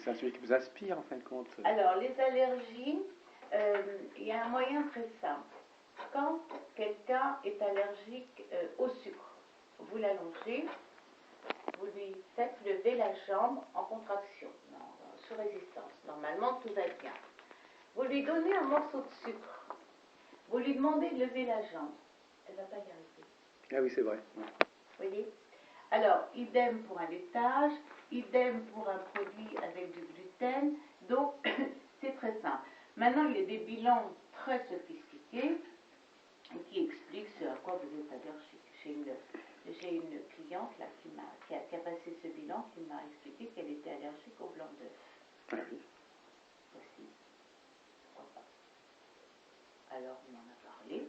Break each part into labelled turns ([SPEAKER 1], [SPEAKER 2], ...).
[SPEAKER 1] c'est un sujet qui vous inspire en fin de compte.
[SPEAKER 2] Alors, les allergies, il y a un moyen très simple. Quand quelqu'un est allergique au sucre, vous l'allongez, vous lui faites lever la jambe en contraction, sous résistance. Normalement, tout va bien. Vous lui donnez un morceau de sucre. Vous lui demandez de lever la jambe. Elle ne va pas y arriver.
[SPEAKER 1] Ah oui, c'est vrai.
[SPEAKER 2] Vous voyez? Alors, idem pour un laitage, idem pour un produit avec du gluten. Donc, c'est très simple. Maintenant, il y a des bilans très sophistiqués qui expliquent ce à quoi vous êtes allergique. J'ai une cliente là, qui a passé ce bilan, qui m'a expliqué qu'elle était allergique au blanc d'œuf.
[SPEAKER 1] Ah oui.
[SPEAKER 2] Possible. Pourquoi pas? Alors, on en a parlé.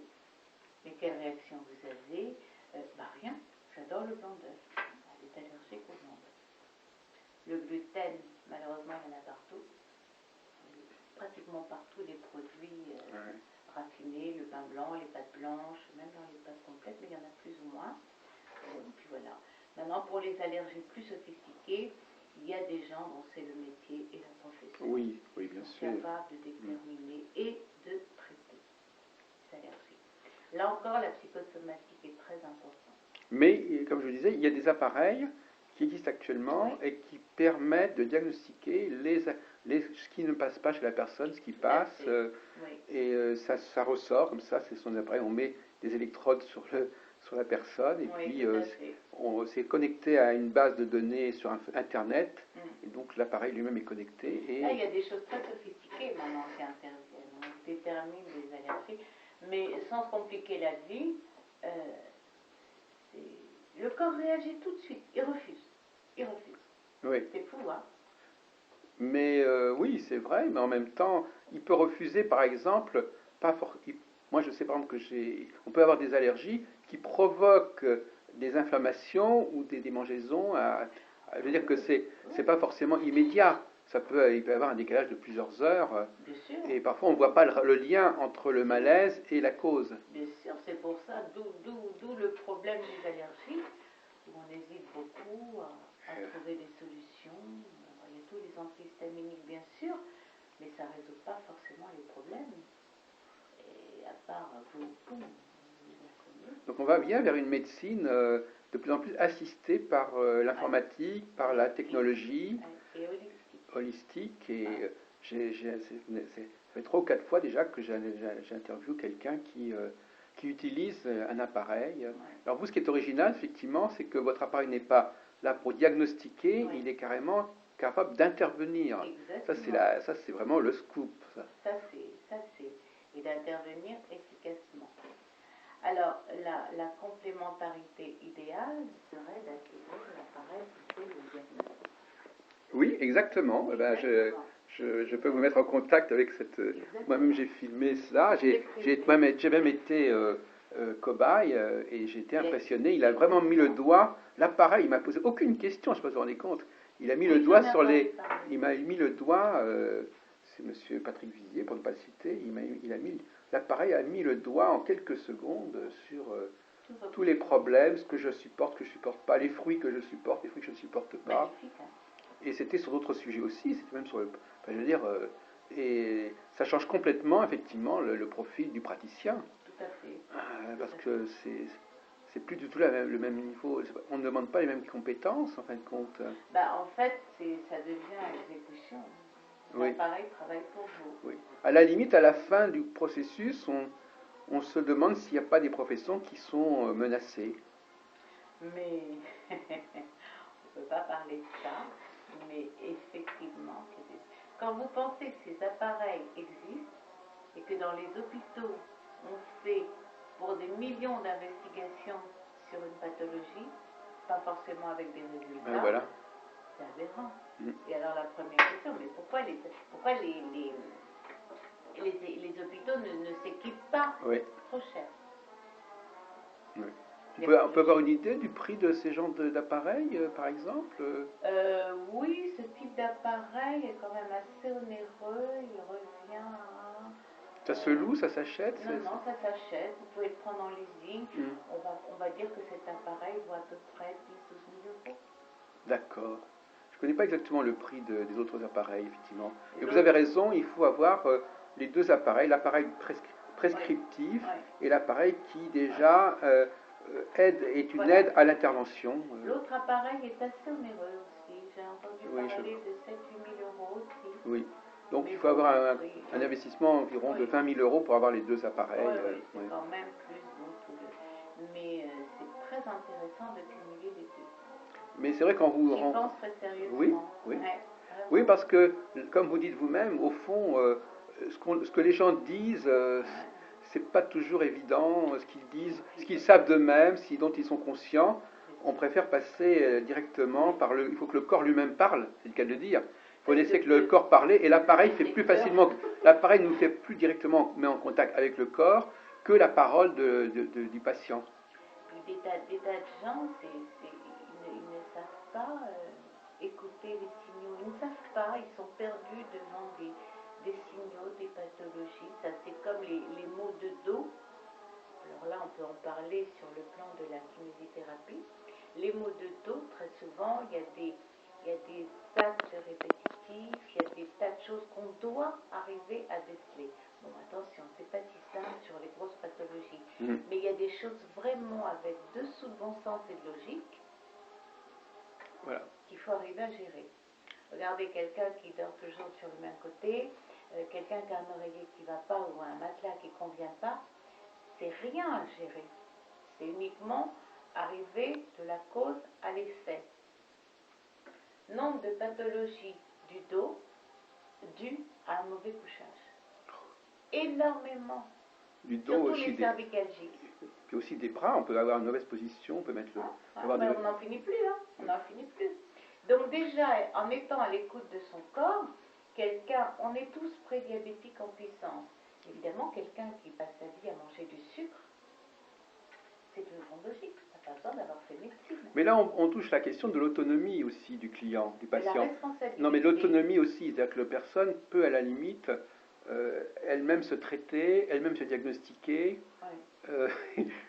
[SPEAKER 2] Mais quelle réaction vous avez? Rien. J'adore le blanc d'œuf. Elle est allergique au blanc d'œuf. Le gluten, malheureusement, il y en a partout. Pratiquement partout, les produits raffinés, le pain blanc, les pâtes blanches, même dans les pâtes complètes, mais il y en a plus ou moins. Puis voilà. Maintenant, pour les allergies plus sophistiquées, il y a des gens dont c'est le métier et la profession.
[SPEAKER 1] Oui, oui, bien sûr.
[SPEAKER 2] Capables de déterminer et de traiter les allergies. Là encore, la psychosomatique est très importante.
[SPEAKER 1] Mais, comme je vous disais, il y a des appareils qui existent actuellement et qui permettent de diagnostiquer ce qui ne passe pas chez la personne, ce qui passe, et ça ressort comme ça, c'est son appareil, on met des électrodes sur la personne, et puis on s'est connecté à une base de données sur Internet, et donc l'appareil lui-même est connecté. Et
[SPEAKER 2] là, il y a des choses très sophistiquées maintenant qui interviennent, on détermine les allergies, mais sans se compliquer la vie, le corps réagit tout de suite, il refuse. Oui. C'est fou, hein?
[SPEAKER 1] Mais oui, c'est vrai, mais en même temps, il peut refuser, par exemple, moi je sais par exemple on peut avoir des allergies qui provoquent des inflammations ou des démangeaisons. Je veux dire que c'est pas forcément immédiat. Il peut y avoir un décalage de plusieurs heures.
[SPEAKER 2] Bien sûr.
[SPEAKER 1] Et parfois on ne voit pas le lien entre le malaise et la cause.
[SPEAKER 2] Bien sûr, c'est pour ça, d'où le problème des allergies, où on hésite beaucoup à trouver des solutions. Il y a tous les antihistaminiques, bien sûr, mais ça ne résout pas forcément les problèmes. Et à part
[SPEAKER 1] donc on va bien vers une médecine de plus en plus assistée par l'informatique, par la technologie holistique. Et ça fait 3 ou 4 fois déjà que j'interviewe quelqu'un qui utilise un appareil. Alors vous, ce qui est original, effectivement, c'est que votre appareil n'est pas là pour diagnostiquer, il est carrément capable d'intervenir. Ça, c'est vraiment le scoop.
[SPEAKER 2] Ça c'est. Et d'intervenir efficacement. Alors, la complémentarité idéale serait d'acquérir l'appareil qui fait le diagnostic.
[SPEAKER 1] Oui, exactement. Je peux vous mettre en contact avec cette... Moi-même, j'ai filmé cela. J'ai même été cobaye et j'ai été impressionné. Il a vraiment mis le doigt. L'appareil, il m'a posé aucune question, je ne sais pas si vous vous rendez compte. Il a mis le doigt sur les... Il m'a mis le doigt... c'est monsieur Patrick Vizier, pour ne pas le citer. L'appareil a mis le doigt en quelques secondes sur tous les problèmes, ce que je supporte, que je ne supporte pas, les fruits que je supporte, les fruits que je ne supporte pas. Et c'était sur d'autres sujets aussi, c'était même sur je veux dire, et ça change complètement, effectivement, le profil du praticien.
[SPEAKER 2] Tout à fait.
[SPEAKER 1] Parce que c'est plus du tout le même niveau, on ne demande pas les mêmes compétences, en fin de compte.
[SPEAKER 2] En fait, ça devient l'exécution. L'appareil travaille pour vous.
[SPEAKER 1] Oui. À la limite, à la fin du processus, on se demande s'il n'y a pas des professions qui sont menacées.
[SPEAKER 2] Mais on ne peut pas parler de ça, mais effectivement, quand vous pensez que ces appareils existent et que dans les hôpitaux, on fait pour des millions d'investigations sur une pathologie, pas forcément avec des résultats,
[SPEAKER 1] voilà.
[SPEAKER 2] C'est aberrant. Et alors la première question, mais pourquoi les hôpitaux ne s'équipent pas trop cher?
[SPEAKER 1] Oui. On peut avoir une idée du prix de ces genres d'appareils, par exemple?
[SPEAKER 2] Oui, ce type d'appareil est quand même assez onéreux. Il revient à...
[SPEAKER 1] Ça se loue, ça s'achète?
[SPEAKER 2] Non, ça s'achète. Vous pouvez le prendre en leasing. On va dire que cet appareil vaut à peu près 10-12 000 euros.
[SPEAKER 1] D'accord. Je ne connais pas exactement le prix des autres appareils, effectivement. Et vous avez raison, il faut avoir les deux appareils, l'appareil prescriptif et l'appareil qui déjà est une aide à l'intervention.
[SPEAKER 2] L'autre appareil est assez onéreux aussi. J'ai entendu parler de 7 000 à 8 000 euros aussi.
[SPEAKER 1] Oui. Donc il faut avoir un investissement environ de 20 000 euros pour avoir les deux appareils.
[SPEAKER 2] Oui, c'est quand même plus bon tout le... Mais c'est très intéressant de cumuler les deux.
[SPEAKER 1] Mais c'est vrai quand vous...
[SPEAKER 2] J'y pense très sérieusement.
[SPEAKER 1] Oui, oui. Oui, parce que, comme vous dites vous-même, au fond, ce que les gens disent, c'est pas toujours évident, ce qu'ils disent, ce qu'ils savent d'eux-mêmes, dont ils sont conscients. On préfère passer directement par le... Il faut que le corps lui-même parle, c'est le cas de le dire. Il faut laisser que le corps parle, et l'appareil fait plus facilement... L'appareil nous fait plus directement met en contact avec le corps que la parole du patient.
[SPEAKER 2] Des tas de gens, ils ne savent pas écouter les signaux. Ils ne savent pas, ils sont perdus devant des signaux, des pathologies. Ça, c'est comme les maux de dos. Alors là, on peut en parler sur le plan de la kinésithérapie. Les maux de dos, très souvent, il y a des actes répétitifs, il y a des tas de choses qu'on doit arriver à déceler. Bon, attention, c'est pas si simple sur les grosses pathologies. Mais il y a des choses vraiment avec dessous de bon sens et de logique qu'il faut arriver à gérer. Regardez quelqu'un qui dort toujours sur le même côté, quelqu'un qui a un oreiller qui ne va pas ou un matelas qui ne convient pas, c'est rien à gérer. C'est uniquement arriver de la cause à l'effet. Nombre de pathologies du dos dues à un mauvais couchage. Énormément.
[SPEAKER 1] Du dos
[SPEAKER 2] surtout
[SPEAKER 1] aussi
[SPEAKER 2] les cervicalgiques.
[SPEAKER 1] Puis aussi des bras, on peut avoir une mauvaise position, on peut mettre le...
[SPEAKER 2] on n'en finit plus, hein. On n'en finit plus. Donc déjà, en étant à l'écoute de son corps, on est tous prédiabétiques en puissance. Évidemment, quelqu'un qui passe sa vie à manger du sucre, c'est une grande logique. Ça n'a pas besoin d'avoir fait médecine.
[SPEAKER 1] Mais là, on touche la question de l'autonomie aussi du client, du patient.
[SPEAKER 2] La responsabilité.
[SPEAKER 1] Non, mais l'autonomie aussi, c'est-à-dire que la personne peut à la limite elle-même se traiter, elle-même se diagnostiquer.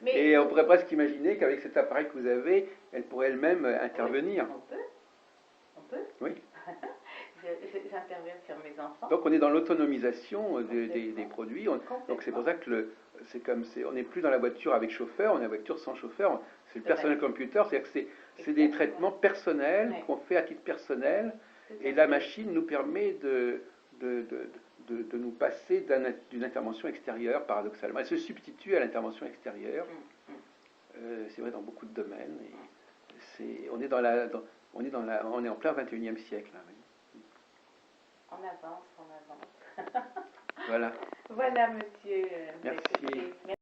[SPEAKER 1] Et on pourrait presque imaginer qu'avec cet appareil que vous avez, elle pourrait elle-même intervenir.
[SPEAKER 2] On peut.
[SPEAKER 1] Oui.
[SPEAKER 2] J'interviens sur mes enfants.
[SPEAKER 1] Donc on est dans l'autonomisation des produits. Donc c'est pour ça que on n'est plus dans la voiture avec chauffeur, on est dans la voiture sans chauffeur. C'est le personnel computer, c'est-à-dire que c'est des traitements personnels qu'on fait à titre personnel, et la machine nous permet de nous passer d'une intervention extérieure, paradoxalement. Elle se substitue à l'intervention extérieure. C'est vrai dans beaucoup de domaines. Et on est en plein 21e siècle. Là, oui.
[SPEAKER 2] On avance.
[SPEAKER 1] Voilà.
[SPEAKER 2] Voilà, monsieur.
[SPEAKER 1] Merci.